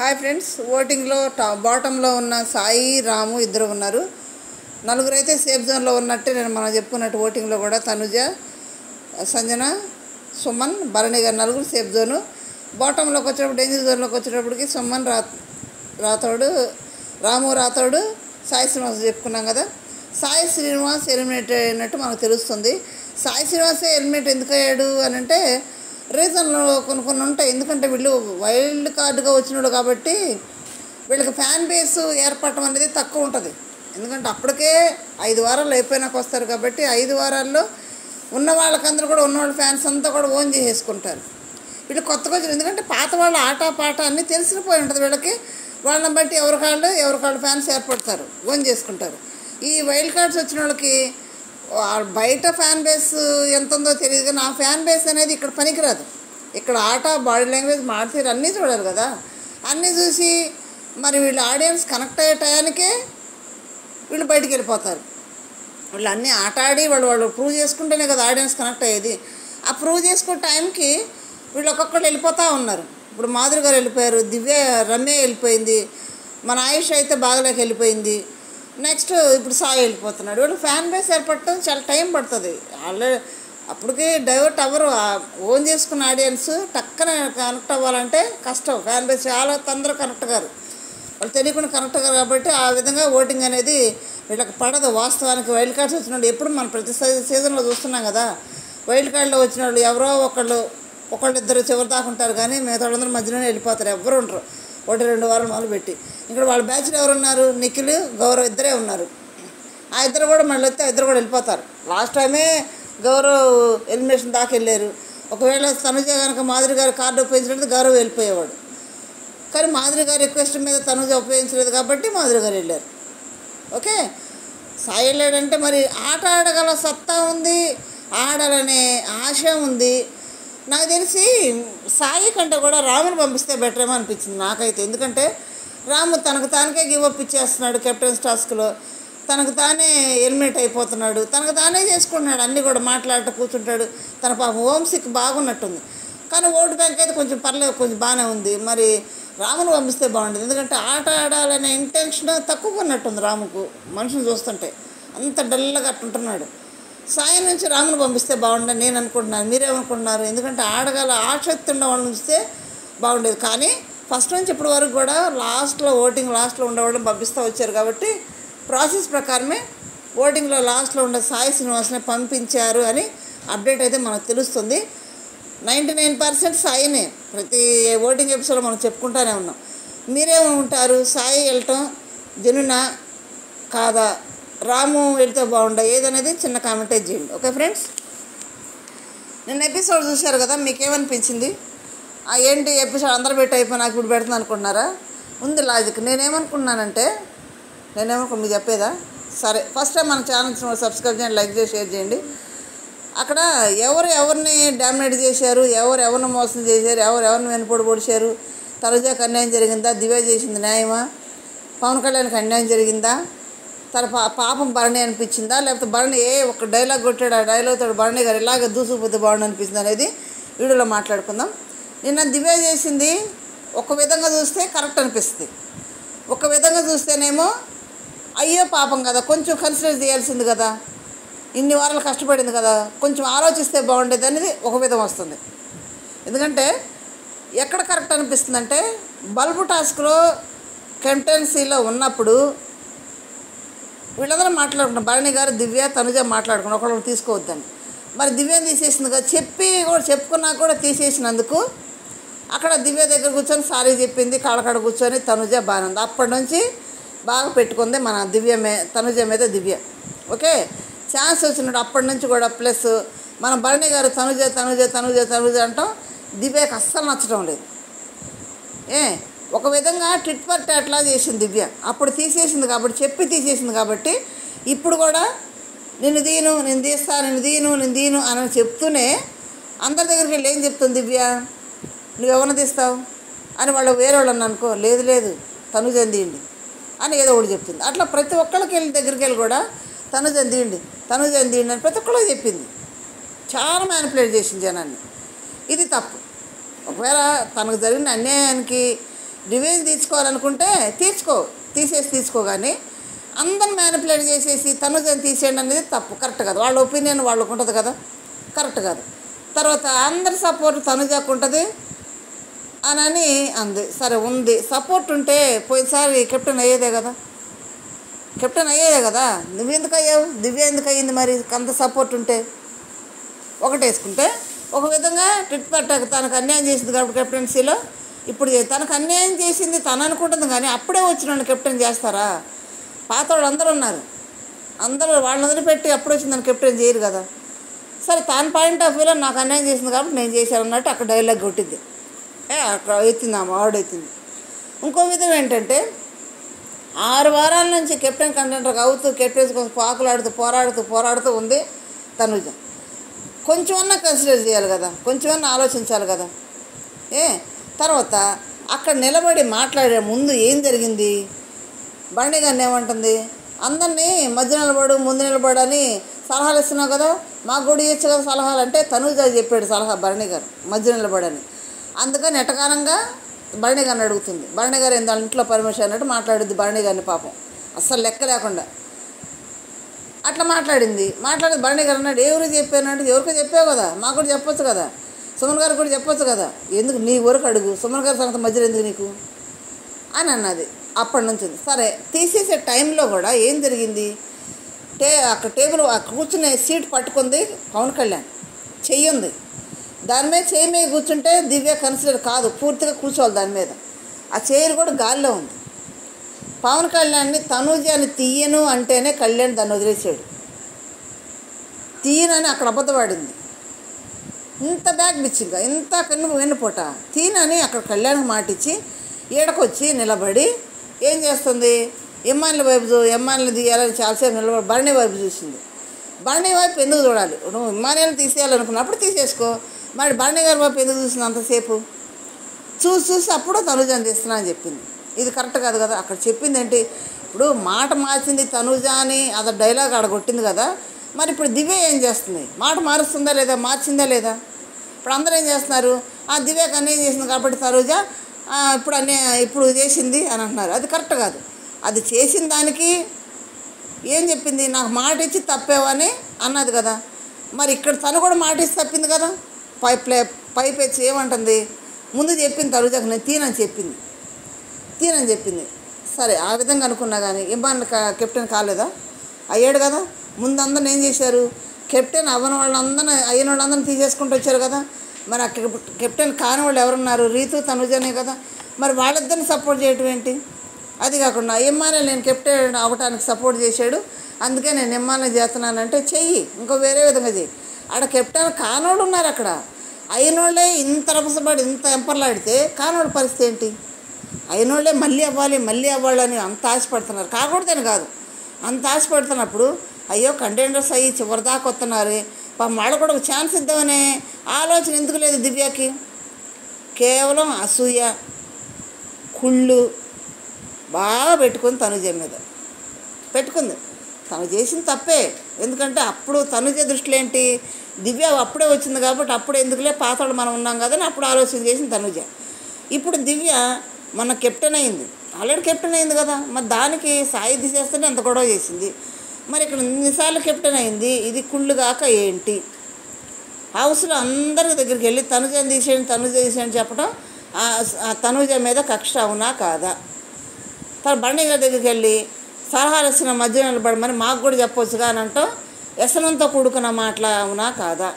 Hi friends, ఓటింగ్లో బాటంలో ఉన్న సాయి రాము ఇద్దరు ఉన్నారు. నలుగురు అయితే సేఫ్ జోన్లో ఉన్నట్టే మనం చెప్పుకున్నట్టు ఓటింగ్లో కూడా తనుజ, సంజన, సుమన్, భరణి గారు నలుగురు సేఫ్ జోను. బాటంలోకి వచ్చేటప్పుడు డేంజర్ జోన్లోకి వచ్చేటప్పటికి సుమన్ రాథోడు, రాము రాథోడు, సాయి శ్రీనివాస్ చెప్పుకున్నాం కదా. సాయి శ్రీనివాస్ ఎలిమినేట్ అయినట్టు మనకు తెలుస్తుంది. సాయి శ్రీనివాసే ఎలిమినేట్ ఎందుకు అయ్యాడు అని అంటే రీజన్లు కొన్ని ఉంటాయి. ఎందుకంటే వీళ్ళు వైల్డ్ కార్డుగా వచ్చినాడు కాబట్టి వీళ్ళకి ఫ్యాన్ బేస్ ఏర్పడటం అనేది తక్కువ ఉంటుంది. ఎందుకంటే అప్పటికే 5 వారాలు అయిపోయినాక వస్తారు కాబట్టి 5 వారాల్లో ఉన్న వాళ్ళకందరూ కూడా ఉన్నవాళ్ళ ఫ్యాన్స్ అంతా కూడా ఓన్ చేసేసుకుంటారు. వీళ్ళు కొత్తగా వచ్చిన ఎందుకంటే పాత వాళ్ళ ఆట పాట అన్నీ తెలిసిపోయి ఉంటుంది వీళ్ళకి. వాళ్ళని బట్టి ఎవరికాళ్ళు ఫ్యాన్స్ ఏర్పడతారు, ఓన్ చేసుకుంటారు. ఈ వైల్డ్ కార్డ్స్ వచ్చిన వాళ్ళకి బయట ఫ్యాన్ బేస్ ఎంత ఉందో తెలియదు, కానీ ఆ ఫ్యాన్ బేస్ అనేది ఇక్కడ పనికిరాదు. ఇక్కడ ఆట, బాడీ లాంగ్వేజ్, మాట్లాడి అన్నీ చూడాలి కదా. అన్నీ చూసి మరి వీళ్ళు ఆడియన్స్ కనెక్ట్ అయ్యే టయానికే వీళ్ళు బయటికి వెళ్ళిపోతారు. వీళ్ళు అన్నీ ఆట ఆడి వాళ్ళు ప్రూవ్ చేసుకుంటేనే కదా ఆడియన్స్ కనెక్ట్ అయ్యేది. ఆ ప్రూవ్ చేసుకునే టైంకి వీళ్ళు ఒక్కొక్కరు వెళ్ళిపోతూ ఉన్నారు. ఇప్పుడు మాధురి గారు వెళ్ళిపోయారు, రమ్య వెళ్ళిపోయింది, మన ఆయుష్ అయితే బాగలేక వెళ్ళిపోయింది, నెక్స్ట్ ఇప్పుడు సాయి వెళ్ళిపోతున్నాడు. వీళ్ళు ఫ్యాన్ బేస్ ఏర్పడటం చాలా టైం పడుతుంది. ఆల్రెడీ అప్పటికి డైవర్ట్ అవ్వరు. ఓన్ చేసుకున్న ఆడియన్స్ టక్కన కనెక్ట్ అవ్వాలంటే కష్టం. ఫ్యాన్ బేస్ చాలా తొందరగా కనెక్ట్ గారు, వాళ్ళు తెలియకుండా కనెక్ట్ గారు. కాబట్టి ఆ విధంగా ఓటింగ్ అనేది వీళ్ళకి పడదు. వాస్తవానికి వైల్డ్ కార్డ్స్ వచ్చిన వాళ్ళు ఎప్పుడు మనం ప్రతి సీజన్లో చూస్తున్నాం కదా. వైల్డ్ కార్డులో వచ్చిన వాళ్ళు ఎవరో ఒకళ్ళిద్దరు చివరి దాకా ఉంటారు, కానీ మిగతా వాళ్ళందరూ మధ్యలోనే వెళ్ళిపోతారు. ఎవరు ఉండరు 1-2 వారాలు మొదలుపెట్టి. ఇక్కడ వాళ్ళ బ్యాచ్లో ఎవరున్నారు? నిఖిల్, గౌరవ్ ఇద్దరే ఉన్నారు. ఆ ఇద్దరు కూడా మళ్ళీ వస్తే ఇద్దరు కూడా వెళ్ళిపోతారు. లాస్ట్ టైమే గౌరవ్ ఎలిమినేషన్ దాకా వెళ్ళారు. ఒకవేళ తనుజ కనుక మాధురి గారు కార్డు ఉపయోగించలేదు, గౌరవ్ వెళ్ళిపోయేవాడు. కానీ మాధురి గారి రిక్వెస్ట్ మీద తనుజ ఉపయోగించలేదు కాబట్టి మాధురి గారు వెళ్ళారు. ఓకే, సాయి వెళ్ళాడంటే మరి ఆట ఆడగల సత్తా ఉంది, ఆడాలనే ఆశ ఉంది. నాకు తెలిసి సాయి కంటే కూడా రాముని పంపిస్తే బెటర్ ఏమో అనిపించింది నాకైతే. ఎందుకంటే రాము తనకు తానకే గివప్ ఇచ్చేస్తున్నాడు కెప్టెన్స్ టాస్క్లో, తనకు తానే ఎలిమినేట్ అయిపోతున్నాడు, తనకు తానే చేసుకుంటున్నాడు. అన్నీ కూడా మాట్లాడుతూ కూర్చుంటాడు. తన పాప హోమ్ సిక్ బాగున్నట్టుంది, కానీ ఓటు బ్యాంక్ అయితే కొంచెం పర్లేదు, కొంచెం బాగానే ఉంది. మరి రామును పంపిస్తే బాగుంటుంది. ఎందుకంటే ఆట ఆడాలనే ఇంటెన్షన్ తక్కువ ఉన్నట్టుంది రాముకు. మనుషులు చూస్తుంటే అంత డల్గా అట్టుంటున్నాడు. సాయి నుంచి రామును పంపిస్తే బాగుండని నేను అనుకుంటున్నాను. మీరేమనుకుంటున్నారు? ఎందుకంటే ఆడగల ఆసక్తి ఉన్న వాళ్ళని చూస్తే బాగుండేది. కానీ ఫస్ట్ నుంచి ఇప్పటి వరకు కూడా ఓటింగ్ లాస్ట్లో ఉండేవాళ్ళని పంపిస్తూ వచ్చారు కాబట్టి ప్రాసెస్ ప్రకారమే ఓటింగ్లో లాస్ట్లో ఉండే సాయి శ్రీనివాస్ని పంపించారు అని అప్డేట్ అయితే మనకు తెలుస్తుంది. 99% సాయినే ప్రతి ఓటింగ్ ఎపిసోడ్లో మనం చెప్పుకుంటూనే ఉన్నాం. మీరేమంటారు? సాయి వెళ్ళటం జనునా కాదా, రాము వెళ్తే బాగుండా, ఏదనేది చిన్న కామెంటే చేయండి. ఓకే ఫ్రెండ్స్, నిన్న ఎపిసోడ్ చూశారు కదా, మీకేమనిపించింది? ఏంటి ఎపిసోడ్ అందరూ పెట్టి అయిపోయి నాకు ఇప్పుడు పెడుతుంది అనుకుంటున్నారా? ఉంది లాజిక్. నేనేమనుకున్నానంటే మీకు చెప్పేదా? సరే, ఫస్ట్ టైం మన ఛానల్ సబ్స్క్రైబ్ చేయండి, లైక్ చేసి షేర్ చేయండి. అక్కడ ఎవరిని డామినేట్ చేశారు, ఎవరిని మోసం చేశారు, ఎవరిని వెనుపోటు పొడిచారు, తనుజకు అన్యాయం జరిగిందా, దివ్య చేసింది న్యాయమా, పవన్ కళ్యాణ్కి అన్యాయం జరిగిందా, తన పాపం భరణి అనిపించిందా, లేకపోతే భరణి ఒక డైలాగ్ కొట్టాడు, ఆ డైలాగ్ తోడు భరణి గారు ఇలాగ దూసుకుపోతే బాగుండు అనిపించింది అనేది వీడియోలో మాట్లాడుకుందాం. నిన్న దివ్య చేసింది ఒక విధంగా చూస్తే కరెక్ట్ అనిపిస్తుంది, ఒక విధంగా చూస్తేనేమో అయ్యో పాపం కదా, కొంచెం కన్సిడర్ చేయాల్సింది కదా, ఇన్ని వారాలు కష్టపడింది కదా, కొంచెం ఆలోచిస్తే బాగుండేది అనేది ఒక విధం వస్తుంది. ఎందుకంటే ఎక్కడ కరెక్ట్ అనిపిస్తుందంటే బల్బు టాస్క్లో కెప్టెన్సీలో ఉన్నప్పుడు వీళ్ళందరూ మాట్లాడుకున్నారు. భరణి గారు, దివ్య, తనుజ మాట్లాడుకున్నారు ఒకళ్ళు తీసుకోవద్దని. మరి దివ్యని తీసేసింది కదా, చెప్పుకున్నా కూడా తీసేసినందుకు అక్కడ దివ్య దగ్గర కూర్చొని సారీ చెప్పింది, కాళ్ళకాడ కూర్చొని తనుజ బాగానే ఉంది. అప్పటి నుంచి బాగా పెట్టుకుంది మన తనుజ మీద దివ్య. ఓకే, ఛాన్స్ వచ్చినట్టు అప్పటి నుంచి కూడా. ప్లస్ మన భరణి గారు తనుజ అంటాం, దివ్యకి అస్సలు నచ్చడం లేదు. ఒక విధంగా టిట్ ఫర్ టాట్లా చేసింది దివ్య. అప్పుడు తీసేసింది కాబట్టి, తీసేసింది కాబట్టి ఇప్పుడు కూడా నేను దీను అని చెప్తూనే అందరి దగ్గరికి వెళ్ళి ఏం చెప్తుంది దివ్య, నువ్వెవరిని తీస్తావు అని వాళ్ళు వేరే వాళ్ళని అనుకో, లేదు తనుజని తీయండి అని ఏదో ఒకటి చెప్తుంది. అట్లా ప్రతి ఒక్కరికి దగ్గరికి వెళ్ళి కూడా తనుజని తీయండి అని ప్రతి ఒక్కరికి చెప్పింది. చాలా మ్యానిపులేట్ చేసింది జనాన్ని. ఇది తప్పు. ఒకవేళ తనకు జరిగిన అన్యాయానికి రివెంజ్ తీసుకోవాలనుకుంటే తీసుకో కానీ అందరిని మ్యానిపులేట్ చేసేసి తనుజని తీసేయండి అనేది తప్పు, కరెక్ట్ కాదు. వాళ్ళ ఒపీనియన్ వాళ్ళకు ఉంటుంది కదా, కరెక్ట్ కాదు. తర్వాత అందరి సపోర్ట్ తనుజకు ఉంటుంది అని అంది. సరే ఉంది, సపోర్ట్ ఉంటే పోయినసారి కెప్టెన్ అయ్యేదే కదా. నువ్వెందుకు అయ్యావు? దివ్య ఎందుకు అయ్యింది మరి? అంత సపోర్ట్ ఉంటే ఒకటేసుకుంటే ఒక విధంగా ట్రిట్ పట్టాక తనకు అన్యాయం చేసింది కాబట్టి కెప్టెన్సీలో ఇప్పుడు తనకు అన్యాయం చేసింది తను అనుకుంటుంది, కానీ అప్పుడే వచ్చిన వాళ్ళు కెప్టెన్ చేస్తారా? పాత వాళ్ళు అందరూ ఉన్నారు, అందరూ వాళ్ళని వదిలిపెట్టి అప్పుడు వచ్చిందని కెప్టెన్ చేయరు కదా. సరే తన పాయింట్ ఆఫ్ వ్యూలో నాకు అన్యాయం చేసింది కాబట్టి నేను చేశాను అన్నట్టు అక్కడ డైలాగ్ కొట్టింది. అక్కడ ఎత్తింది, ఆమె ఆవిడెత్తింది. ఇంకో విధం ఏంటంటే 6 వారాల నుంచి కెప్టెన్ కంటెంటర్ అవుతూ కెప్టెన్స్ కోసం పోరాడుతూ ఉంది తనుజ. కొంచెమన్నా కన్సిడర్ చేయాలి కదా, కొంచెమన్నా ఆలోచించాలి కదా. తర్వాత అక్కడ నిలబడి మాట్లాడే ముందు ఏం జరిగింది? బండి గారిని ఏమంటుంది? అందరినీ ముందు నిలబడని సలహాలు ఇస్తున్నావు కదా, మాకు కూడా ఇచ్చే కదా సలహాలు అంటే తనుజ చెప్పాడు సలహా భరణి గారు మధ్య నిలబడని. అందుకని ఎటకారంగా భరణి గారిని అడుగుతుంది. భరణి గారు ఏందో ఇంట్లో పర్మిషన్ అన్నట్టు మాట్లాడుద్ది భరణి గారిని, పాపం అస్సలు లెక్క లేకుండా అట్లా మాట్లాడి భరణి గారు అన్నాడు, ఎవరికి చెప్పానంటే ఎవరికో చెప్పావు కదా, మాకు కూడా చెప్పొచ్చు కదా, సుమన్ గారు కూడా చెప్పొచ్చు కదా, ఎందుకు నీ వరకు అడుగు, సుమన్ గారి సంగతి మధ్యలో ఎందుకు నీకు అని అన్నది. అప్పటి నుంచి సరే తీసేసే టైంలో కూడా ఏం జరిగింది? అక్కడ టేబుల్ కూర్చునే సీట్ పట్టుకుంది పవన్ కళ్యాణ్, చెయ్యి ఉంది దాని మీద, చెయ్యి మీద కూర్చుంటే దివ్య కన్సిడర్ కాదు, పూర్తిగా కూర్చోవాలి దాని మీద. ఆ చైర్ కూడా గాల్లో ఉంది. పవన్ కళ్యాణ్ని తనుజాని తీయను అంటేనే కళ్యాణ్ దాన్ని వదిలేసాడు. తీయనని అక్కడ అబద్ధపడింది. ఇంత బ్యాగ్ బిచ్చింగా ఇంత వెన్నుపోట తీనని అక్కడ కళ్యాణ్కి మాటిచ్చి ఈడకొచ్చి నిలబడి ఏం చేస్తుంది? ఎమ్మాయిని తీయాలని చాలాసేపు నిలబడి భరణి వైపు చూసింది. భరణి వైపు ఎందుకు చూడాలి? నువ్వు ఎమ్మాయిని తీసేయాలనుకున్నప్పుడు తీసేసుకో, మరి భరణి గారి వైపు ఎందుకు చూసింది అంతసేపు? చూసి అప్పుడు తనుజాని తీస్తున్నా అని చెప్పింది. ఇది కరెక్ట్ కాదు కదా. అక్కడ చెప్పింది ఏంటి? ఇప్పుడు మాట మార్చింది తనుజ అని అది డైలాగ్ ఆడ కొట్టింది కదా, మరి ఇప్పుడు దివ్య ఏం చేస్తుంది? మాట మారుస్తుందా లేదా, మార్చిందా లేదా? ఇప్పుడు అందరూ ఏం చేస్తున్నారు? దివ్యకు అన్యాయం చేసింది కాబట్టి తనుజ ఇప్పుడు చేసింది అని అంటున్నారు. అది కరెక్ట్ కాదు. అది చేసిన దానికి ఏం చెప్పింది? నాకు మాట ఇచ్చి తప్పేవని అన్నది కదా. మరి ఇక్కడ తను కూడా మాట ఇచ్చి తప్పింది కదా. పైప్ ఇచ్చి ఏమంటుంది? ముందు చెప్పింది తనుజకు నేను తీనని చెప్పింది. సరే ఆ విధంగా అనుకున్నా కానీ ఇబ్బంది కెప్టెన్ కాలేదా? అయ్యాడు కదా. ముందు అందరిని ఏం చేశారు? కెప్టెన్ అయిన వాళ్ళందరినీ తీసేసుకుంటూ వచ్చారు కదా. మరి ఆ కెప్టెన్ కాని వాళ్ళు ఎవరున్నారు? రీతు తనుజనే కదా. మరి వాళ్ళిద్దరిని సపోర్ట్ చేయటం ఏంటి? అది కాకుండా ఎమ్మానే నేను కెప్టెన్ అవటానికి సపోర్ట్ చేశాడు, అందుకే నేను ఎమ్మానే చేస్తున్నానంటే చెయ్యి, ఇంకో వేరే విధంగా చెయ్యి. ఆడ కెప్టెన్ కానోళ్ళు ఉన్నారు, అక్కడ అయినోళ్ళే ఇంత రభసపడి ఇంత ఎంపర్లాడితే కానోళ్ళ పరిస్థితి ఏంటి? అయినోళ్ళే మళ్ళీ అవ్వాలని అంత ఆశపడుతున్నారు. కాకూడదని కాదు, అంత ఆశపడుతున్నప్పుడు అయ్యో కంటెండర్స్ అయ్యి చివరి దాకా వస్తున్నారే, పాపం వాళ్ళు కూడా ఒక ఛాన్స్ ఇద్దామనే ఆలోచన ఎందుకు లేదు దివ్యకి? కేవలం అసూయ కుళ్ళు బాగా పెట్టుకుంది తనుజ మీద పెట్టుకుంది. తను చేసిన తప్పే. ఎందుకంటే అప్పుడు తనుజ దృష్టిలో ఏంటి? దివ్య అప్పుడే వచ్చింది కాబట్టి అప్పుడు ఎందుకులే పాతోడు మనం ఉన్నాం కదా అని అప్పుడు ఆలోచన చేసింది తనుజ. ఇప్పుడు దివ్య మన కెప్టెన్ అయింది, ఆల్రెడీ కెప్టెన్ అయింది కదా, మరి దానికి సాయి తీసేస్తేనే అంత గొడవ చేసింది. మరి ఇక్కడ ఎన్నిసార్లు కెప్టెన్ అయింది? ఇది కుళ్ళు కాక ఏంటి? హౌస్లో అందరి దగ్గరికి వెళ్ళి తనుజని తీసేయండి చెప్పడం తనుజ మీద కక్ష అవునా కాదా? తన బండి గారి దగ్గరికి వెళ్ళి సలహాలు ఇచ్చిన మధ్య నిలబడమని మాకు కూడా చెప్పొచ్చుగా అని అంటాం వ్యసనంతో కూడుకున్న మాటల అవునా కాదా?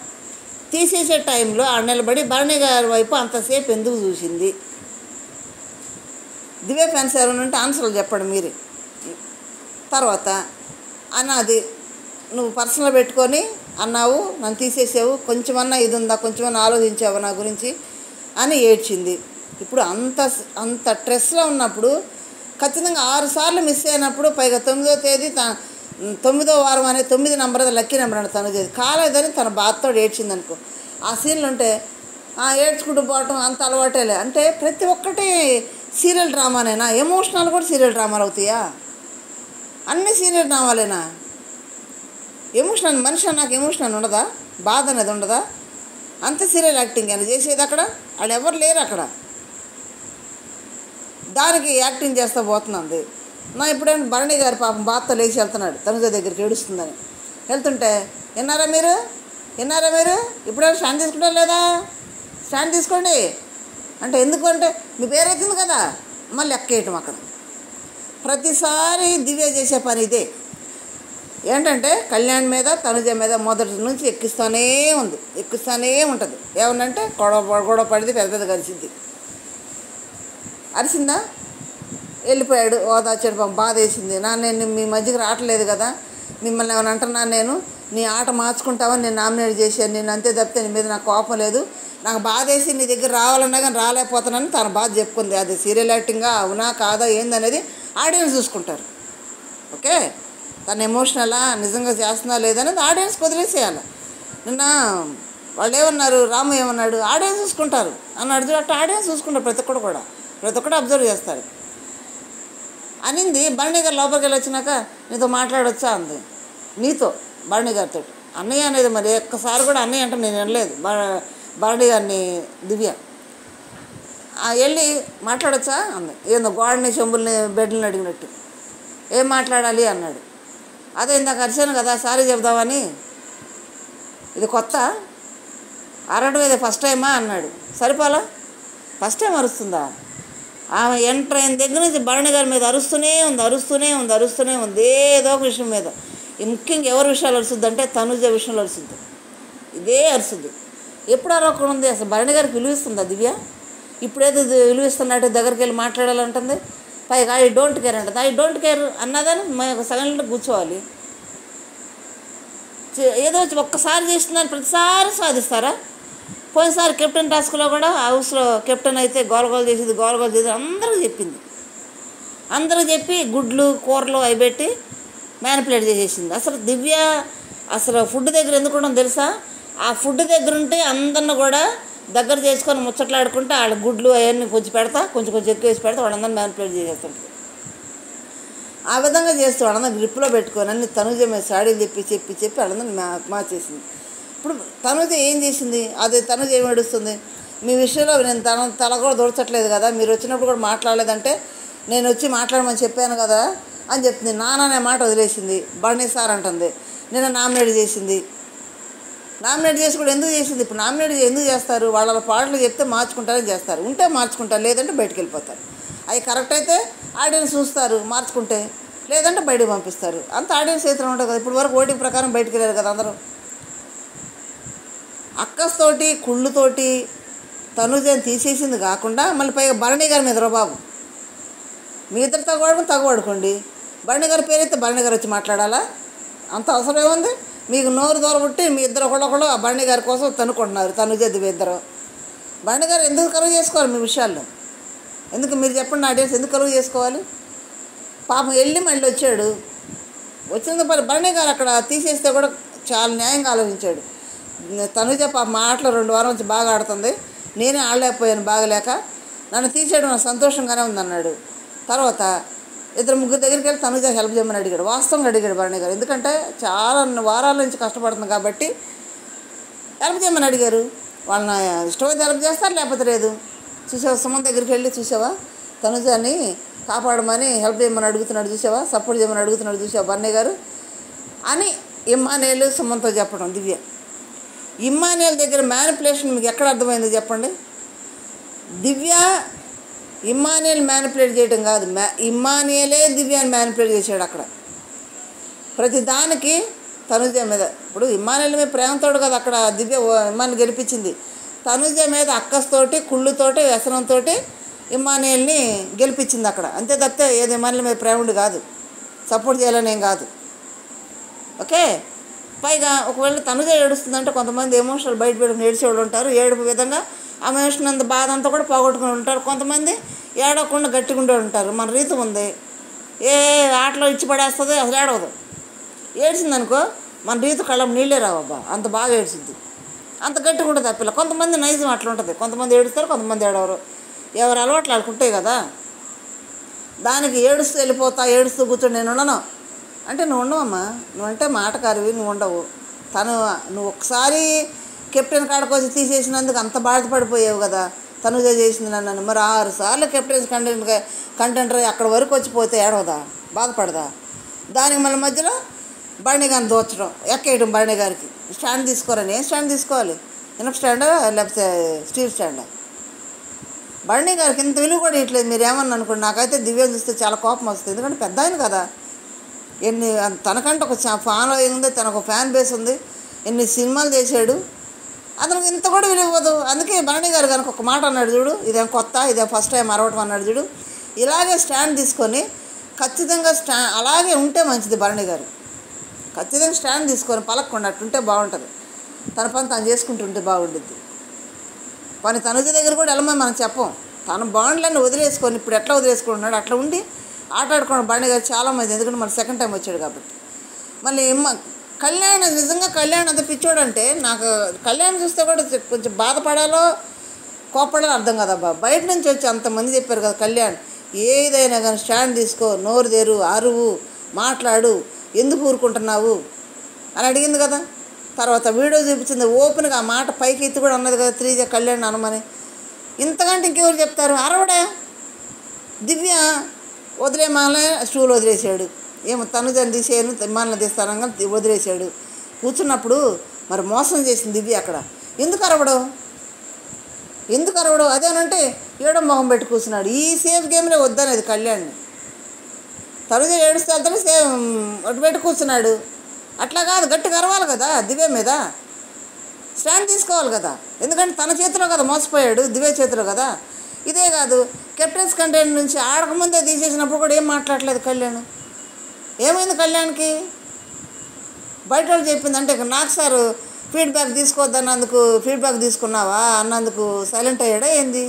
తీసేసే టైంలో ఆ నిలబడి భరణి గారి వైపు అంతసేపు ఎందుకు చూసింది? దివ్య ఫ్యాన్స్ ఎవరైనా ఉంటే ఆన్సర్లు చెప్పండి మీరే. తర్వాత అన్నది నువ్వు పర్సనల్ పెట్టుకొని అన్నావు, నన్ను తీసేసావు, కొంచెమన్నా ఇది ఉందా, కొంచెమన్నా ఆలోచించావు నా గురించి అని ఏడ్చింది. ఇప్పుడు అంత స్ట్రెస్లో ఉన్నప్పుడు ఖచ్చితంగా 6 సార్లు మిస్ అయినప్పుడు, పైగా 9వ తేదీ 9వ వారం అనే 9 నెంబర్ లక్కీ నెంబర్ అంటే తను చేసి కాలేదని తన బాధతో ఏడ్చింది అనుకో. ఆ సీన్లు ఉంటే ఏడ్చుకుంటూ పోవటం అంత అలవాటేలే. అంటే ప్రతి ఒక్కటి సీరియల్ డ్రామానేనా? ఎమోషనల్ కూడా సీరియల్ డ్రామాలు అవుతాయా? అన్ని సీరియల్ డ్రామాలేనా? ఎమోషనల్ మనిషి నాకు ఎమోషనల్ ఉండదా? బాధ అనేది ఉండదా? అంత సీరియల్ యాక్టింగ్ అని చేసేది అక్కడ. వాళ్ళు ఎవరు లేరు అక్కడ. దానికి యాక్టింగ్ చేస్తూ పోతుంది. నా ఇప్పుడేంటి భరణి గారి పాపం బాధతో లేచి వెళ్తున్నాడు తనుజ దగ్గరికి, ఏడుస్తుందని. వెళ్తుంటే విన్నారా మీరు ఇప్పుడేమో స్టాండ్ తీసుకుంటారు లేదా, స్టాండ్ తీసుకోండి అంటే ఎందుకు అంటే మీ పేరు అవుతుంది కదా, మళ్ళీ ఎక్కేయటం. అక్కడ ప్రతిసారి దివ్య చేసే పని ఇదే. ఏంటంటే కళ్యాణ్ మీద తనుజ మీద మొదటి నుంచి ఎక్కిస్తూనే ఉంటుంది. ఏమన్నంటే గొడవ పడితే పెద్ద కలిసింది. అరిసిందా, వెళ్ళిపోయాడు, ఓదార్చాడు, పాపం బాధ వేసింది. నేను మీ మధ్యకి రావట్లేదు కదా, మిమ్మల్ని ఏమైనా అంటున్నాను, నేను నీ ఆట మార్చుకుంటావని నేను నామినేట్ చేశాను, నేను అంతే తప్పితే నీ మీద నాకు కోపం లేదు, నాకు బాధ వేసి నీ దగ్గర రావాలన్నా కానీ రాలేకపోతున్నాను తన బాధ చెప్పుకుంది. అది సీరియల్ యాక్టింగా అవునా కాదా ఏందనేది ఆడియన్స్ చూసుకుంటారు. ఓకే, తను ఎమోషనలా నిజంగా చేస్తున్నా లేదనేది ఆడియన్స్ వదిలేసేయాలి. నిన్న వాళ్ళు ఏమన్నారు, రాము ఏమన్నాడు, ఆడియన్స్ చూసుకుంటారు అన్నాడు. అట్లా ఆడియన్స్ చూసుకుంటారు, ప్రతి ఒక్కడు అబ్జర్వ్ చేస్తారు అనింది. భరణి గారు లోపలికి వెళ్ళి వచ్చినాక నీతో మాట్లాడొచ్చా అంది. నీతో భరణి గారితో అన్నయ్య అనేది మరి ఒక్కసారి కూడా అన్నయ్య అంటే నేను వినలేదు భరణి గారిని దివ్య. వెళ్ళి మాట్లాడొచ్చా అంది. ఏందో గోడని చెంబుల్ని బెడ్లని అడిగినట్టు. ఏం మాట్లాడాలి అన్నాడు. అదే ఇందాక అరిచాను కదా సారీ చెప్దామని, ఇది కొత్త అరవడం ఇది ఫస్ట్ టైమా అన్నాడు. సరిపోలా, ఫస్ట్ టైం అరుస్తుందా? ఆమె ఎంటర్ అయిన దగ్గర నుంచి భరణి గారి మీద అరుస్తూనే ఉంది ఏదో ఒక విషయం మీద. ముఖ్యంగా ఎవరి విషయాలు అరుస్తుంది అంటే తనుజ విషయంలో అరుస్తుంది, ఇదే అరుస్తుంది. ఎప్పుడు అరవకుండా ఉంది అసలు. భరణి గారికి విలువిస్తుందా దివ్య? ఇప్పుడేదో విలువిస్తున్నట్టు దగ్గరికి వెళ్ళి మాట్లాడాలంటుంది. పైగా ఐ డోంట్ కేర్ అంటుంది. ఐ డోంట్ కేర్ అన్నదని మేము సగంలో కూర్చోవాలి. ఏదో ఒక్కసారి చేస్తుందని ప్రతిసారి సాధిస్తారా? పోయినసారి కెప్టెన్ టాస్క్లో కూడా హౌస్లో కెప్టెన్ అయితే గోలగోలు చేసేది అందరూ చెప్పి గుడ్లు కూరలు అవి పెట్టి మ్యానిపులేట్ చేసేసింది. అసలు దివ్య అసలు ఫుడ్ దగ్గర ఎందుకు ఉండడం తెలుసా? ఆ ఫుడ్ దగ్గర ఉంటే అందరిని కూడా దగ్గర చేసుకొని ముచ్చట్లాడుకుంటే వాళ్ళ గుడ్లు అవన్నీ కొంచెం ఎక్కువ వేసి పెడతా వాళ్ళందరినీ మ్యానిపులేట్ చేసేస్తుంటుంది. ఆ విధంగా చేస్తూ వాళ్ళందరూ గ్రిప్లో పెట్టుకొని అన్ని తనుజ మీద సాడీలు చెప్పి వాళ్ళందరినీ మార్చేసింది. ఇప్పుడు తనుజ ఏం చేసింది? అదే తనుజ ఏమి ఏడుస్తుంది? మీ విషయంలో నేను తల కూడా దూర్చట్లేదు కదా, మీరు వచ్చినప్పుడు కూడా మాట్లాడలేదంటే నేను వచ్చి మాట్లాడమని చెప్పాను కదా అని చెప్తుంది. నాన్న మాట వదిలేసింది. భరణి సార్ అంటుంది నేను నామినేట్ చేసి కూడా ఎందుకు చేసింది? ఇప్పుడు నామినేట్ ఎందుకు చేస్తారు? వాళ్ళ పాటలు చెప్తే మార్చుకుంటారని చేస్తారు, ఉంటే మార్చుకుంటారు, లేదంటే బయటకు వెళ్ళిపోతారు. అవి కరెక్ట్ అయితే ఆడియన్స్ చూస్తారు, మార్చుకుంటే, లేదంటే బయటకు పంపిస్తారు. అంత ఆడియన్స్ అయితే ఉంటుంది కదా. ఇప్పుడు వరకు ఓటింగ్ ప్రకారం బయటకు వెళ్ళారు కదా అందరూ. అక్కస్తోటి కుళ్ళుతోటి తనుజని తీసేసింది కాకుండా మళ్ళీ పైగా భరణి గారి మీద బాబు మీ ఇద్దరు తగవాడుకోండి. భరణి గారి పేరైతే భరణి గారు వచ్చి మాట్లాడాలా? అంత అవసరం ఏముంది? మీకు నోరు దూరబుట్టి మీ ఇద్దరు ఒకళ్ళు ఆ భరణి గారి కోసం తనుకుంటున్నారు. తనుజ దివ్య ఇద్దరు. భరణి గారు ఎందుకు కలుగు చేసుకోవాలి మీ విషయాల్లో? ఎందుకు మీరు చెప్పండి, ఆడియన్స్ ఎందుకు కలుగు చేసుకోవాలి? పాపం వెళ్ళి మళ్ళీ వచ్చాడు. వచ్చిన భరణి గారు అక్కడ తీసేస్తే కూడా చాలా న్యాయంగా ఆలోచించాడు. తనుజ పాప మా ఆటలో 2 వారాల నుంచి బాగా ఆడుతుంది, నేనే ఆడలేకపోయాను బాగలేక, నన్ను తీసేయడం నాకు సంతోషంగానే ఉందన్నాడు. తర్వాత 2-3 దగ్గరికి వెళ్ళి తనుజ హెల్ప్ చేయమని అడిగాడు. వాస్తవంగా అడిగాడు భరణి గారు, ఎందుకంటే చాలా వారాల నుంచి కష్టపడుతుంది కాబట్టి హెల్ప్ చేయమని అడిగారు. వాళ్ళని ఇష్టమైతే హెల్ప్ చేస్తారు, లేకపోతే లేదు. చూసావా సుమన్ దగ్గరికి వెళ్ళి చూసావా తనుజని కాపాడమని హెల్ప్ చేయమని అడుగుతున్నాడు చూసావా, సపోర్ట్ చేయమని అడుగుతున్నాడు చూసావా భరణి గారు అని ఇమ్మానుయేల్ సుమన్తో చెప్పడం. దివ్య ఇమ్మానుయేల్ దగ్గర మ్యానిపులేషన్ మీకు ఎక్కడ అర్థమైంది చెప్పండి? దివ్య ఇమ్మానుయేల్ మ్యానిపులేట్ చేయడం కాదు, ఇమ్మానుయేలే దివ్యాన్ని మ్యానిపులేట్ చేశాడు అక్కడ ప్రతి దానికి తనుజ మీద. ఇప్పుడు ఇమ్మానుయేల్ మీద ప్రేమతోడు కదా అక్కడ దివ్య ఇమ్మాన్ని గెలిపించింది. తనుజ మీద అక్కస్తోటి కుళ్ళుతోటి వ్యసనంతో ఇమ్మానుయేల్ని గెలిపించింది అక్కడ, అంతే తప్పితే ఏది ఇమ్మానుయేల్ మీద ప్రేమ ఉండి కాదు, సపోర్ట్ చేయాలనేం కాదు. ఓకే, పైగా ఒకవేళ తనుజ ఏడుస్తుందంటే కొంతమంది ఎమోషనల్ బయట పెట్టుకుని ఏడ్చేవాళ్ళు ఉంటారు, ఏడుపు విధంగా ఆ ఎమోషన్ అంత బాధ అంతా కూడా పోగొట్టుకుని ఉంటారు. కొంతమంది ఏడవకుండా గట్టిగా ఉండే ఉంటారు. మన రీతి ఉంది, ఏ ఆటలో ఇచ్చి పడేస్తుంది, అసలు ఏడవదు. ఏడ్చిందనుకో మన రీతి కళ్ళం నీళ్ళే రావబ్బా, అంత బాగా ఏడ్చింది, అంత గట్టిగా ఉంటుంది ఆ పిల్ల. కొంతమంది నైజం అట్లా ఉంటుంది, కొంతమంది ఏడుస్తారు, కొంతమంది ఏడవరు, ఎవరు అలవాట్లు ఆడుకుంటాయి కదా. దానికి ఏడుస్తూ కూర్చొని నేను ఉండను అంటే నువ్వు ఉండవమ్మా, నువ్వంటే మాటకారివి, నువ్వు ఉండవు. నువ్వు ఒకసారి కెప్టెన్ కాడకొచ్చి తీసేసినందుకు అంత బాధపడిపోయావు కదా, తనుజ చేసింది నన్ను. మరి 6 సార్లు కెప్టెన్స్ కంటెంటర్ అక్కడ వరకు వచ్చిపోతే ఏడవదా, బాధపడదా? దానికి మన మధ్యలో బర్నీ గారిని దోచడం, ఎక్కేయడం. బర్నీ గారికి స్టాండ్ తీసుకోరని. ఏం స్టాండ్ తీసుకోవాలి? ఇనప స్టాండా లేకపోతే స్టీల్ స్టాండా? బర్నీ గారికి ఇంత విలువ కూడా ఇట్లేదు. మీరు ఏమన్నా అనుకోండి, నాకైతే దివ్యం చూస్తే చాలా కోపం వస్తుంది. ఎందుకంటే పెద్ద ఆయన కదా, తనకంటే ఒక ఫాలోయింగ్ ఉంది, తనకు ఫ్యాన్ బేస్ ఉంది, ఎన్ని సినిమాలు చేశాడు, అతనికి ఇంత కూడా విలువ ఇవ్వదు. అందుకే బర్నీ గారు కనుక ఒక మాట అన్నాడు చూడు, ఇదేం కొత్త, ఇదేం ఫస్ట్ టైం అరవటం అన్నాడు చూడు. ఇలాగే స్టాండ్ తీసుకొని ఖచ్చితంగా అలాగే ఉంటే మంచిది. బర్నీ గారు ఖచ్చితంగా స్టాండ్ తీసుకొని పలకకుండా అట్టుంటే బాగుంటుంది. తన పని తను చేసుకుంటుంటే బాగుంటుంది. పని తనుజ దగ్గర కూడా వెళ్ళమని మనం చెప్పం. తన బాండ్లన్నీ వదిలేసుకొని ఇప్పుడు ఎట్లా వదిలేసుకుంటున్నాడు అట్లా ఉండి ఆటాడుకోవడం బర్నీ గారు చాలామంది. ఎందుకంటే మన సెకండ్ టైం వచ్చాడు కాబట్టి. మళ్ళీ కళ్యాణ్, నిజంగా కళ్యాణ్ అంత పిచ్చోడంటే నాకు కళ్యాణ్ చూస్తే కూడా కొంచెం బాధపడాలో కోపడాలో అర్థం కదబ్బా. బయట నుంచి వచ్చి అంతమంది చెప్పారు కదా, కళ్యాణ్ ఏదైనా కానీ స్టాండ్ తీసుకో, నోరు తెరు, అరువు, మాట్లాడు, ఎందుకు ఊరుకుంటున్నావు అని అడిగింది కదా. తర్వాత వీడియో చూపించింది ఓపెన్గా, ఆ మాట పైకి ఎత్తి కూడా అన్నది కదా, త్రీజ కళ్యాణ్ అనమని. ఇంతకంటే ఇంకెవరు చెప్తారు? అరవడా దివ్య వదిలేమాలే స్టూల్ వదిలేసాడు. ఏమో తనుజని తీసేయను, విమానంలో తీస్తానంగా వదిలేశాడు. కూర్చున్నప్పుడు మరి మోసం చేసింది దివ్య అక్కడ. ఎందుకు అరవడం? అదేనంటే ఏడో మొహం పెట్టి కూర్చున్నాడు. ఈ సేఫ్ గేమ్లో వద్దనేది కళ్యాణ్ని. తనుజ ఏడుస్తే వెళ్తానే అటు పెట్టి కూర్చున్నాడు. అట్లా కాదు, గట్టిగా అరవాలి కదా దివ్య మీద, స్టాండ్ తీసుకోవాలి కదా. ఎందుకంటే తన చేతిలో కదా మోసపోయాడు, దివ్య చేతిలో కదా. ఇదే కాదు, కెప్టెన్స్ కంటెంట్ నుంచి ఆడకముందే తీసేసినప్పుడు కూడా ఏం మాట్లాడలేదు కళ్యాణ్. ఏమైంది కళ్యాణ్కి? బయట వాళ్ళు చెప్పింది అంటే నాకు సార్ ఫీడ్బ్యాక్ తీసుకోవద్దన్నందుకు ఫీడ్బ్యాక్ తీసుకున్నావా అన్నందుకు సైలెంట్ అయ్యాడా ఏంది?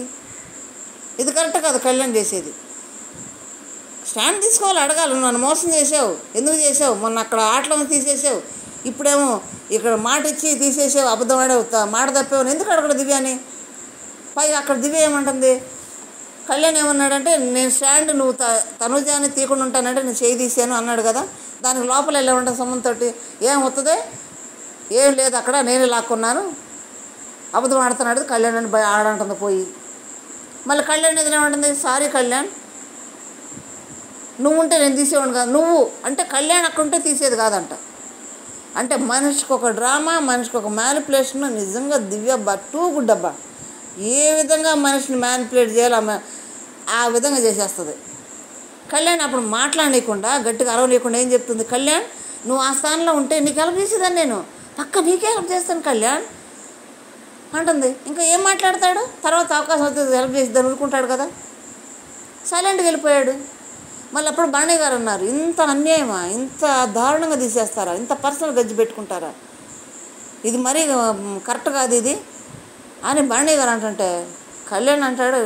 ఇది కరెక్ట్ కాదు కళ్యాణ్ చేసేది. స్టాండ్ తీసుకోవాలి, అడగాలి. నన్ను మోసం చేసావు, ఎందుకు చేసావు? మొన్న అక్కడ ఆటలో తీసేసావు, ఇప్పుడేమో ఇక్కడ మాట ఇచ్చి తీసేసావు, అబద్ధం ఆడావు, మాట తప్పావు, ఎందుకు అడగడు దివ్యాని? పైగా అక్కడ దివ్య ఏమంటుంది, కళ్యాణ్ ఏమన్నాడంటే నేను స్టాండ్ నువ్వు తనుజాని తీయకుండా ఉంటానంటే నేను చేయి తీసాను అన్నాడు కదా. దానికి లోపల ఎలా ఉంటుంది సొమ్మంతోటి? ఏం వస్తుంది? ఏం లేదు, అక్కడ నేనే లాక్కున్నాను, అబద్ధం ఆడుతున్నాడు కళ్యాణ్ అని ఆడంటుంది పోయి. మళ్ళీ కళ్యాణ్ ఎదురు ఏమంటుంది, సారీ కళ్యాణ్, నువ్వు ఉంటే నేను తీసేవాడు కాదు, నువ్వు అంటే కళ్యాణ్ అక్కడ ఉంటే తీసేది కాదంట. అంటే మనిషికి ఒక డ్రామా, మనిషికి ఒక మ్యానిపులేషన్. నిజంగా దివ్య టూ గుడ్ అబ్బా. ఏ విధంగా మనిషిని మ్యానిపులేట్ చేయాలో ఆ విధంగా చేసేస్తుంది. కళ్యాణ్ అప్పుడు మాట్లాడనీయకుండా, గట్టిగా అరవనీయకుండా ఏం చెప్తుంది, కళ్యాణ్ నువ్వు ఆ స్థానంలో ఉంటే నీకు హెల్ప్ చేసేదాన్ని, నేను నీకే హెల్ప్ చేస్తాను కళ్యాణ్ అంటుంది. ఇంకా ఏం మాట్లాడతాడు? తర్వాత అవకాశం అవుతుంది హెల్ప్ చేసి ఊరుకుంటాడు కదా. సైలెంట్గా వెళ్ళిపోయాడు. మళ్ళీ అప్పుడు బర్నీ గారు అన్నారు, ఇంత అన్యాయమా, ఇంత దారుణంగా తీసేస్తారా, ఇంత పర్సనల్ గజ్జి పెట్టుకుంటారా, ఇది మరీ కరెక్ట్ కాదు ఇది అని బర్నీ గారు అంటుంటే కళ్యాణ్ అంటాడు,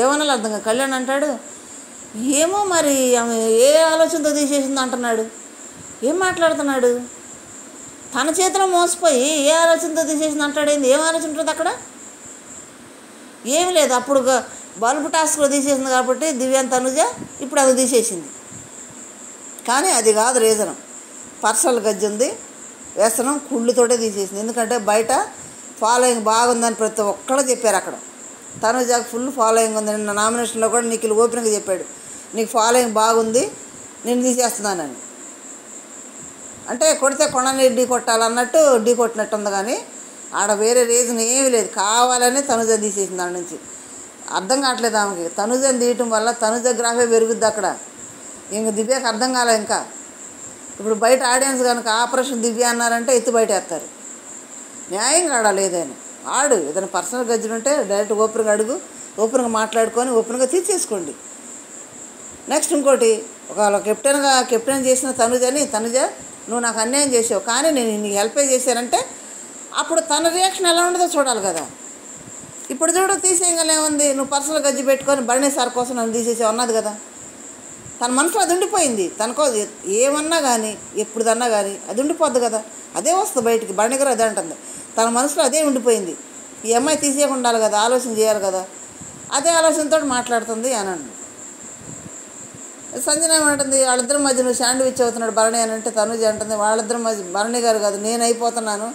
ఏమన్నా అర్థం కాదు. కళ్యాణ్ అంటాడు, ఏమో మరి ఏ ఆలోచనతో తీసేసిందో అంటున్నాడు. ఏం మాట్లాడుతున్నాడు? తన చేతిలో మోసపోయి ఏ ఆలోచనతో తీసేసింది అంటాడేంది? ఏం ఆలోచన ఉంటుంది అక్కడ? ఏమి లేదు. అప్పుడు బల్బు టాస్క్లో తీసేసింది కాబట్టి దివ్యాన్ తనుజ ఇప్పుడు అది తీసేసింది. కానీ అది కాదు రీజనం. పర్సనల్ గజ్జి ఉంది, వ్యసనం, కుళ్ళుతోటే తీసేసింది. ఎందుకంటే బయట ఫాలోయింగ్ బాగుందని ప్రతి ఒక్కళ్ళు చెప్పారు. అక్కడ తనుజాకు ఫుల్ ఫాలోయింగ్ ఉంది. నిన్న నామినేషన్లో కూడా నిఖిల్ ఓపెన్గా చెప్పాడు, నీకు ఫాలోయింగ్ బాగుంది, నేను తీసేస్తున్నానని. అంటే కొడితే కొనని ఢీ కొట్టాలన్నట్టు ఢీ కొట్టినట్టు ఉంది. కానీ ఆడ వేరే రీజన్ ఏమీ లేదు, కావాలని తనుజ తీసేసింది దాని నుంచి. అర్థం కావట్లేదు ఆమెకి. తనుజని తీయటం వల్ల తనుజ గ్రాఫే పెరుగుద్ది అక్కడ. ఇంక దివ్యకు అర్థం కాలే. ఇంకా ఇప్పుడు బయట ఆడియన్స్ కనుక ఆపరేషన్ దివ్య అన్నారంటే ఎత్తి బయట వేస్తారు. న్యాయంగా ఆడాలి. ఏదైనా ఆడు, ఏదైనా పర్సనల్ గజ్జలు ఉంటే డైరెక్ట్ ఓపెన్గా అడుగు, ఓపెన్గా మాట్లాడుకొని ఓపెన్గా తీసేసుకోండి. నెక్స్ట్ ఇంకోటి, ఒకవేళ కెప్టెన్ చేసిన తనుజ నువ్వు నాకు అన్యాయం చేసావు, కానీ నేను నీకు హెల్ప్ చేశానంటే అప్పుడు తన రియాక్షన్ ఎలా ఉండదో చూడాలి కదా. ఇప్పుడు చూడు, తీసేయగలేముంది, నువ్వు పర్సనల్ గజ్జి పెట్టుకొని బర్నీ సార్ కోసం నన్ను తీసేసావు అన్నది కదా. తన మనసులో అది ఉండిపోయింది. తనకో ఏమన్నా కానీ ఎప్పుడుదన్నా కానీ అది ఉండిపోద్ది కదా, అదే వస్తుంది బయటికి. బర్నీ గారు అదే అంటుంది, తన మనసులో అదే ఉండిపోయింది. ఈ అమ్మాయి తీసేయకుండా ఉండాలి కదా, ఆలోచన చేయాలి కదా, అదే ఆలోచనతో మాట్లాడుతుంది అని అంటుంది. సంజన ఏమంటుంది, వాళ్ళిద్దరి మధ్య నువ్వు శాండ్విచ్ అవుతున్నాడు బర్నీ అని అంటే తనుజ అంటుంది, వాళ్ళిద్దరి మధ్య బర్నీ గారు కాదు నేను అయిపోతున్నాను,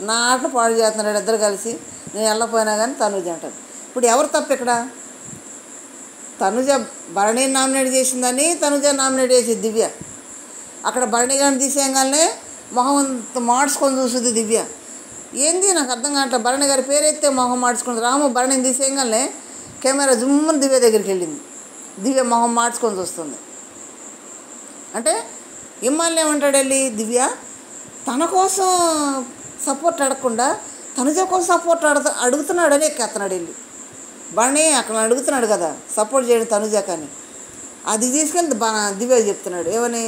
నా ఆటలు పాడు చేస్తున్నాడు ఇద్దరు కలిసి, నేను వెళ్ళపోయినా కానీ తనుజ అంటాను. ఇప్పుడు ఎవరు తప్పు ఇక్కడ? తనుజ భరణిని నామినేట్ చేసిందని తనుజ నామినేట్ చేసేది దివ్య. అక్కడ భరణి గారిని తీసేయగానే మొహం మార్చుకొని చూస్తుంది దివ్య. ఏంది నాకు అర్థం కావట్లేదు. భరణి గారి పేరైతే మొహం మార్చుకుంది. రాము భరణిని తీసేయగానే కెమెరా జుమ్మని దివ్య దగ్గరికి వెళ్ళింది. దివ్య మొహం మార్చుకొని చూస్తుంది. అంటే ఇమ్మాన్లు ఏమంటాడు వెళ్ళి, దివ్య తన కోసం సపోర్ట్ అడగకుండా తనుజ కోసం సపోర్ట్ అడుగుతున్నాడని ఎక్కేస్తున్నాడు వెళ్ళి. భరణి అక్కడ అడుగుతున్నాడు కదా సపోర్ట్ చేయడం తనుజ, కానీ అది తీసుకెళ్ళి దివ్య చెప్తున్నాడు ఏమని,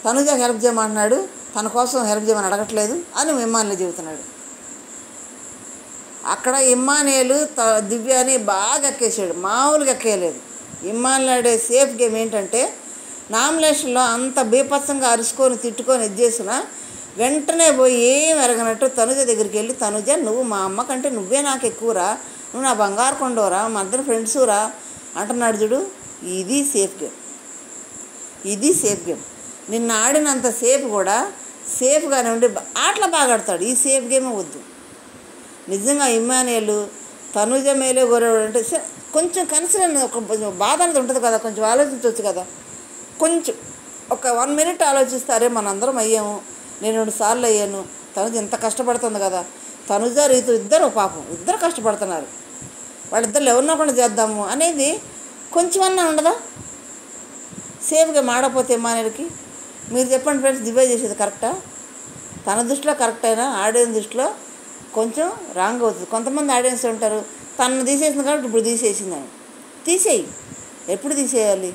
తనుజకి హెల్ప్ చేయమంటున్నాడు, తన కోసం హెల్ప్ చేయమని అడగట్లేదు అని ఇమ్మాన్యుల్ చెబుతున్నాడు. అక్కడ ఇమ్మాన్యుల్ దివ్యని బాగా ఎక్కేసాడు, మామూలుగా ఎక్కేయలేదు. ఇమ్మాన్యుల్ ఆడే సేఫ్ గేమ్ ఏంటంటే నామినేషన్లో అంత బీభత్సంగా అరుచుకొని తిట్టుకొని ఇది చేసినా వెంటనే పోయి ఏం ఎరగనట్టు తనుజ దగ్గరికి వెళ్ళి, తనుజ నువ్వు మా అమ్మ కంటే నువ్వే నాకు ఎక్కువరా, నువ్వు నా బంగారు కొండవరా, మా ఇద్దరు ఫ్రెండ్సురా అంటున్నాడు చూడు. ఇది సేఫ్ గేమ్, ఇది సేఫ్ గేమ్. నిన్న ఆడినంత సేఫ్ కూడా సేఫ్గానే ఉండి ఆటలు బాగా ఆడతాడు. ఈ సేఫ్ గేమే వద్దు. నిజంగా ఇమ్మాన్యుల్ తనుజ మేలే గొరవాడు అంటే కొంచెం కన్సిడర్ కొంచెం బాధ అనేది ఉంటుంది కదా, కొంచెం ఆలోచించవచ్చు కదా. కొంచెం ఒక 1 minute ఆలోచిస్తారే మనందరం అయ్యాము, నేను 2 సార్లు అయ్యాను, తనుజ ఎంత కష్టపడుతుంది కదా, తనుజ రీతు ఇద్దరు పాపం ఇద్దరు కష్టపడుతున్నారు, వాళ్ళిద్దరు ఎవరినో కూడా చేద్దాము అనేది కొంచెమన్నా ఉండదా? సేఫ్గా మాడపోతే ఇమ్మాన్యుల్కి మీరు చెప్పండి ఫ్రెండ్స్, దివ్య చేసేది కరెక్టా? తన దృష్టిలో కరెక్ట్ అయినా ఆడియన్స్ దృష్టిలో కొంచెం రాంగ్ అవుతుంది. కొంతమంది ఆడియన్స్ ఉంటారు తను తీసేసింది కాబట్టి ఇప్పుడు తీసేసిందని. తీసేయి, ఎప్పుడు తీసేయాలి?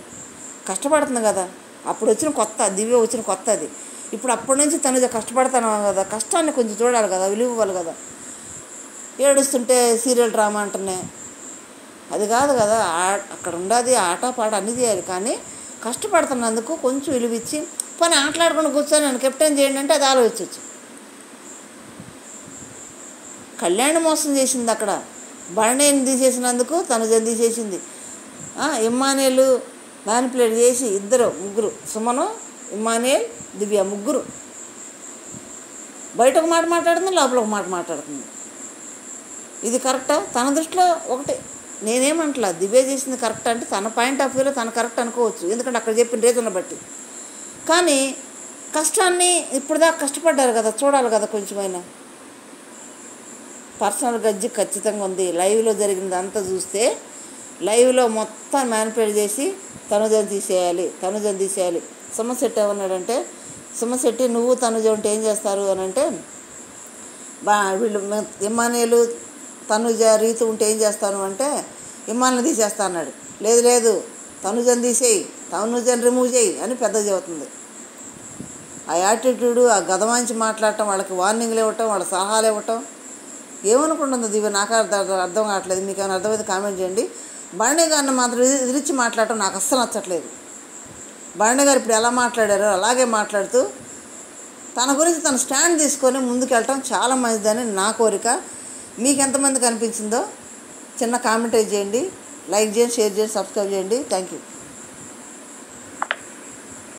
కష్టపడుతుంది కదా, అప్పుడు వచ్చిన కొత్త దివ్య వచ్చిన కొత్త అది. ఇప్పుడు అప్పటి నుంచి తనుజ కష్టపడతాను కదా, కష్టాన్ని కొంచెం చూడాలి కదా, విలువ ఇవ్వాలి కదా. ఏడుస్తుంటే సీరియల్ డ్రామా అంటున్నాయి, అది కాదు కదా. అక్కడ ఉండదు ఆట పాట అన్నీ చేయాలి, కానీ కష్టపడుతున్నందుకు కొంచెం విలువ ఇచ్చి పని ఆటలాడుకుని కూర్చొని నన్ను కెప్టెన్ చేయండి అంటే అది ఆలోచించవచ్చు. కళ్యాణ్ మోసం చేసింది అక్కడ, భరణిని తీసేసినందుకు తనుజని తీసేసింది. ఇమ్మాన్యుల్ మ్యానిపులేట్ చేసి ముగ్గురు సుమను, ఇమ్మాన్యుల్, దివ్య ముగ్గురు బయట ఒక మాట మాట్లాడుతుంది, లోపల ఒక మాట మాట్లాడుతుంది. ఇది కరెక్టా? తన దృష్టిలో ఒకటి నేనేమంటలా, దివ్య చేసింది కరెక్ట్ అంటే తన పాయింట్ ఆఫ్ వ్యూలో తను కరెక్ట్ అనుకోవచ్చు, ఎందుకంటే అక్కడ చెప్పిన రీజన్ను బట్టి. కానీ కష్టాన్ని ఇప్పుడు దాకా కష్టపడ్డారు కదా, చూడాలి కదా కొంచెమైనా. పర్సనల్ గజ్జి ఖచ్చితంగా ఉంది. లైవ్లో జరిగింది అంతా చూస్తే లైవ్లో మొత్తం మ్యానిపులేట్ చేసి తనుజని తీసేయాలి. సుమశెట్టి ఏమన్నాడంటే, సుమశెట్టి నువ్వు తనుజ ఉంటే ఏం చేస్తారు అని అంటే, వీళ్ళు ఇమ్మాన్యుల్ తనుజ రీతు ఉంటే ఏం చేస్తాను అంటే ఇమ్మాన్యుల్ని తీసేస్తా అన్నాడు. లేదు తనుజని తీసేయి, తనుజని రిమూవ్ చేయి అని పెద్ద చెబుతుంది. ఆ యాటిట్యూడు, ఆ గదమాంచి మాట్లాడటం, వాళ్ళకి వార్నింగ్లు ఇవ్వటం, వాళ్ళ సలహాలు ఇవ్వటం ఏమనుకుంటుందో దివ్య నాకు అర్థం కావట్లేదు. మీకు ఏమైనా అర్థమైతే కామెంట్ చేయండి. భరణి గారిని మాత్రం ఎదిరించి మాట్లాడటం నాకు అస్సలు నచ్చట్లేదు. భరణి గారు ఇప్పుడు ఎలా మాట్లాడారో అలాగే మాట్లాడుతూ తన గురించి తన స్టాండ్ తీసుకొని ముందుకెళ్ళటం చాలా మంచిదని నా కోరిక. మీకు ఎంతమందికి అనిపించిందో చిన్న కామెంట్ చేయండి, లైక్ చేయండి, షేర్ చేయండి, సబ్స్క్రైబ్ చేయండి. Thank you.